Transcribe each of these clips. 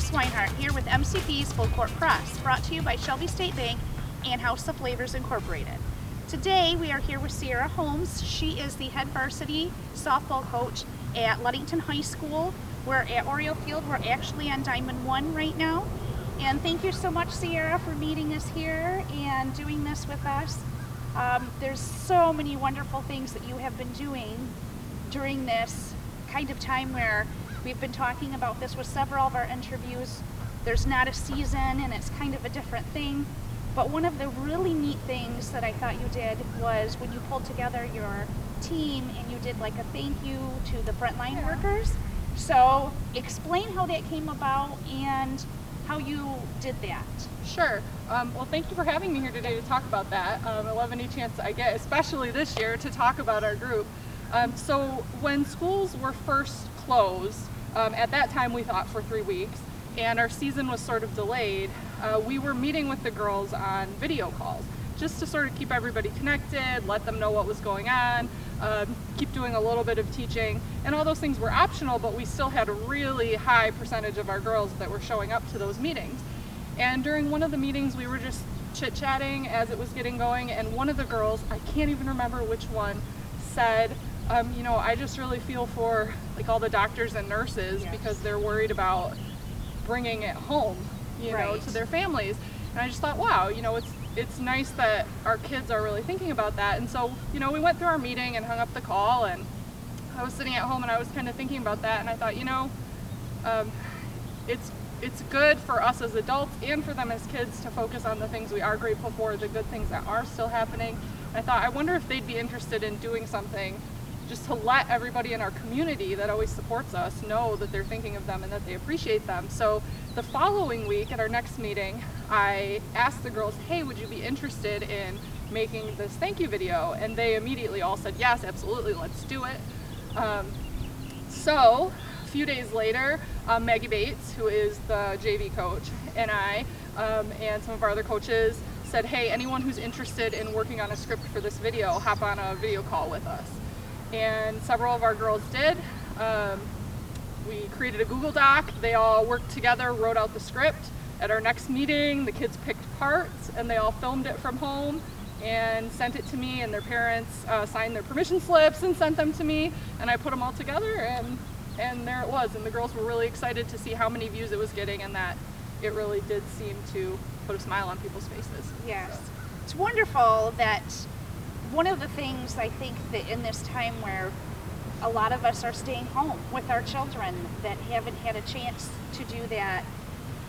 Swinehart here with MCP's Full Court Press, brought to you by Shelby State Bank and House of Flavors Incorporated. Today we are here with Sierra Holmes. She is the head varsity softball coach at Ludington High School. We're at Oriole Field. We're actually on Diamond 1 right now. And thank you so much, Sierra, for meeting us here and doing this with us. There's so many wonderful things that you have been doing during this kind of time where we've been talking about this with several of our interviews. There's not a season and it's kind of a different thing. But one of the really neat things that I thought you did was when you pulled together your team and you did like a thank you to the frontline workers. So explain how that came about and how you did that. Sure. Well, thank you for having me here today to talk about that. I love any chance I get, especially this year, to talk about our group. So when schools were first closed, at that time we thought for 3 weeks, and our season was sort of delayed, we were meeting with the girls on video calls just to sort of keep everybody connected, let them know what was going on, keep doing a little bit of teaching, and all those things were optional, but we still had a really high percentage of our girls that were showing up to those meetings. And during one of the meetings we were just chit-chatting as it was getting going, and one of the girls, I can't even remember which one, said, you know, I just really feel for like all the doctors and nurses because they're worried about bringing it home, you know, to their families. And I just thought, wow, you know, it's nice that our kids are really thinking about that. And so, you know, we went through our meeting and hung up the call, and I was sitting at home and I was kind of thinking about that, and I thought, you know, it's good for us as adults and for them as kids to focus on the things we are grateful for, the good things that are still happening. And I thought, I wonder if they'd be interested in doing something just to let everybody in our community that always supports us know that they're thinking of them and that they appreciate them. So the following week at our next meeting, I asked the girls, hey, would you be interested in making this thank you video? And they immediately all said, yes, absolutely, let's do it. So a few days later, Maggie Bates, who is the JV coach, and I, and some of our other coaches said, hey, anyone who's interested in working on a script for this video, hop on a video call with us. And several of our girls did. We created a Google Doc. They all worked together, wrote out the script. At our next meeting, the kids picked parts and they all filmed it from home and sent it to me, and their parents signed their permission slips and sent them to me, and I put them all together, and there it was. And the girls were really excited to see how many views it was getting and that it really did seem to put a smile on people's faces. Yes. So. It's wonderful that one of the things I think that in this time where a lot of us are staying home with our children that haven't had a chance to do that.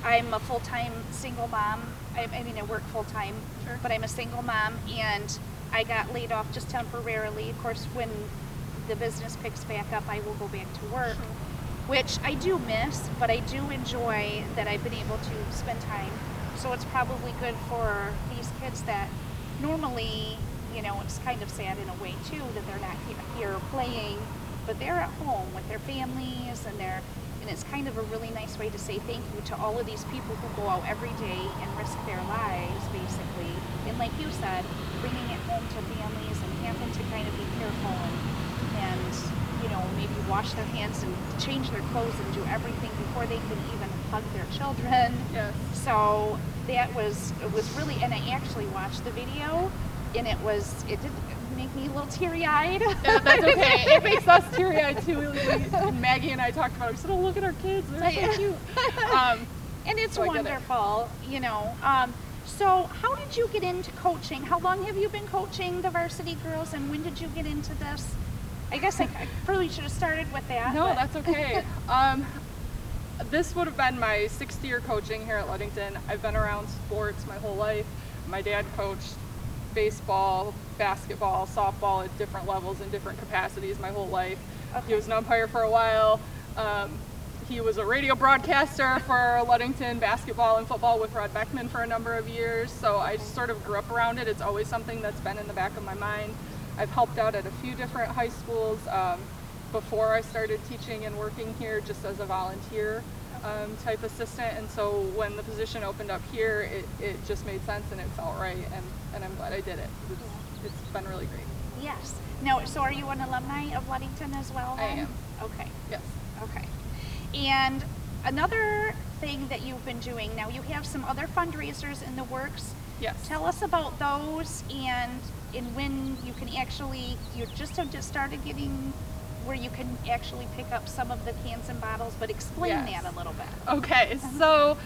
I'm a full-time single mom. I mean, I work full-time, but I'm a single mom, and I got laid off just temporarily. Of course, when the business picks back up, I will go back to work, which I do miss, but I do enjoy that I've been able to spend time. So it's probably good for these kids that normally, you know, it's kind of sad in a way too that they're not here playing, but they're at home with their families, and it's kind of a really nice way to say thank you to all of these people who go out every day and risk their lives, basically. And like you said, bringing it home to families and having to kind of be careful and you know, maybe wash their hands and change their clothes and do everything before they can even hug their children. Yes. So it was really, and I actually watched the video, and it did make me a little teary-eyed. Yeah, that's okay. It makes us teary-eyed too. Maggie and I talked about it. We said, oh, look at our kids. They're so cute. And it's wonderful, you know. So how did you get into coaching? How long have you been coaching the varsity girls, and when did you get into this? I guess I probably should have started with that. No, that's okay. This would have been my 6th year coaching here at Ludington. I've been around sports my whole life. My dad coached baseball, basketball, softball at different levels in different capacities my whole life. Okay. He was an umpire for a while. He was a radio broadcaster for Ludington basketball and football with Rod Beckman for a number of years, so I just sort of grew up around it. It's always something that's been in the back of my mind. I've helped out at a few different high schools before I started teaching and working here just as a volunteer type assistant, and so when the position opened up here, it just made sense and it felt right, and I'm glad I did it. It's been really great. Yes. Now, so are you an alumni of Ludington as well then? I am. Okay. Yes. Okay. And another thing that you've been doing. Now you have some other fundraisers in the works. Yes. Tell us about those and when you can actually, you just have just started getting where you can actually pick up some of the cans and bottles, but explain Yes. that a little bit. Okay, so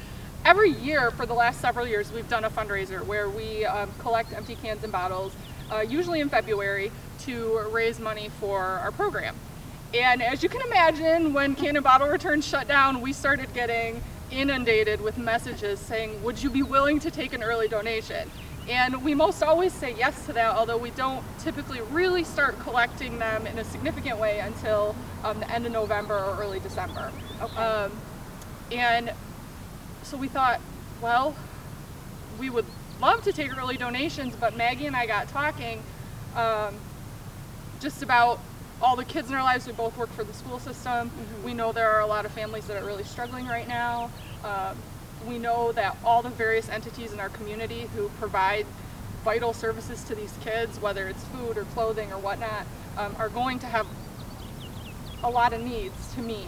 every year for the last several years we've done a fundraiser where we collect empty cans and bottles, usually in February, to raise money for our program. And as you can imagine, when can and bottle returns shut down, we started getting inundated with messages saying, would you be willing to take an early donation? And we most always say yes to that, although we don't typically really start collecting them in a significant way until the end of November or early December. Okay. And so we thought, well, we would love to take early donations, but Maggie and I got talking just about all the kids in our lives. We both work for the school system. Mm-hmm. We know there are a lot of families that are really struggling right now. We know that all the various entities in our community who provide vital services to these kids, whether it's food or clothing or whatnot, are going to have a lot of needs to meet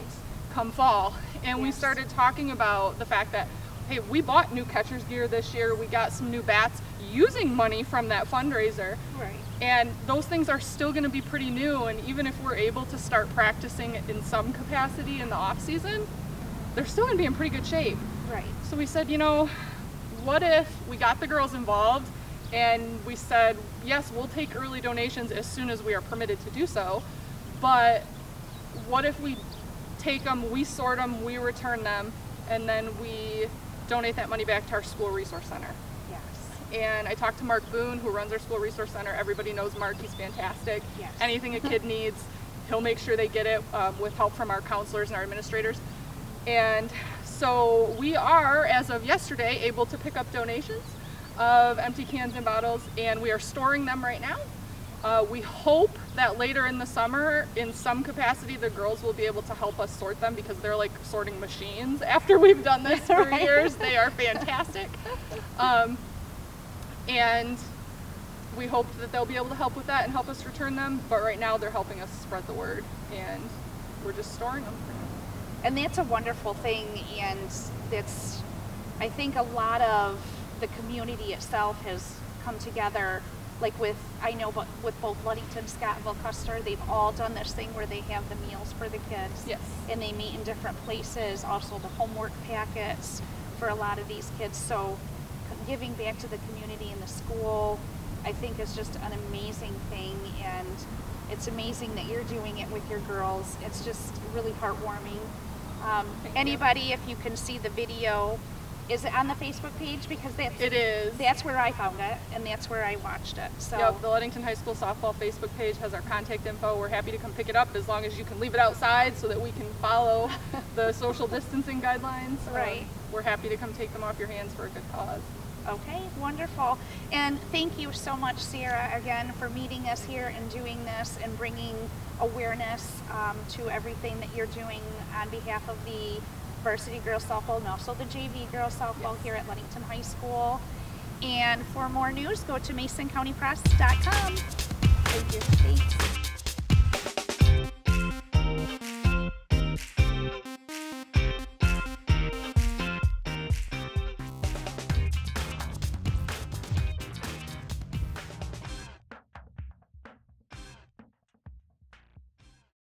come fall. And we Yes. started talking about the fact that, hey, we bought new catcher's gear this year. We got some new bats using money from that fundraiser. Right. And those things are still going to be pretty new. And even if we're able to start practicing in some capacity in the off season, they're still going to be in pretty good shape. Right. So we said, you know, what if we got the girls involved and we said, yes, we'll take early donations as soon as we are permitted to do so, but what if we take them, we sort them, we return them, and then we donate that money back to our school resource center? Yes. And I talked to Mark Boone, who runs our school resource center. Everybody knows Mark, he's fantastic. Yes. Anything a kid needs, he'll make sure they get it with help from our counselors and our administrators. And so we are, as of yesterday, able to pick up donations of empty cans and bottles, and we are storing them right now. We hope that later in the summer, in some capacity, the girls will be able to help us sort them because they're like sorting machines after we've done this for Right. years. They are fantastic. And we hope that they'll be able to help with that and help us return them, but right now they're helping us spread the word, and we're just storing them. And that's a wonderful thing, and that's, I think a lot of the community itself has come together, like with, I know, but with both Ludington, Scottville, Custer, they've all done this thing where they have the meals for the kids. Yes. And they meet in different places, also the homework packets for a lot of these kids. So giving back to the community and the school, I think is just an amazing thing, and it's amazing that you're doing it with your girls. It's just really heartwarming. Anybody, if you can see the video, is it on the Facebook page? Because It is. that's where I found it, and that's where I watched it. So Yep, the Ludington High School softball Facebook page has our contact info. We're happy to come pick it up as long as you can leave it outside so that we can follow the social distancing guidelines. Right. We're happy to come take them off your hands for a good cause. okay, wonderful. And thank you so much, Sierra, again, for meeting us here and doing this and bringing awareness to everything that you're doing on behalf of the Varsity Girls Softball and also the JV Girls Softball Yes. here at Ludington High School. And for more news, go to MasonCountyPress.com. Thank you. Thanks.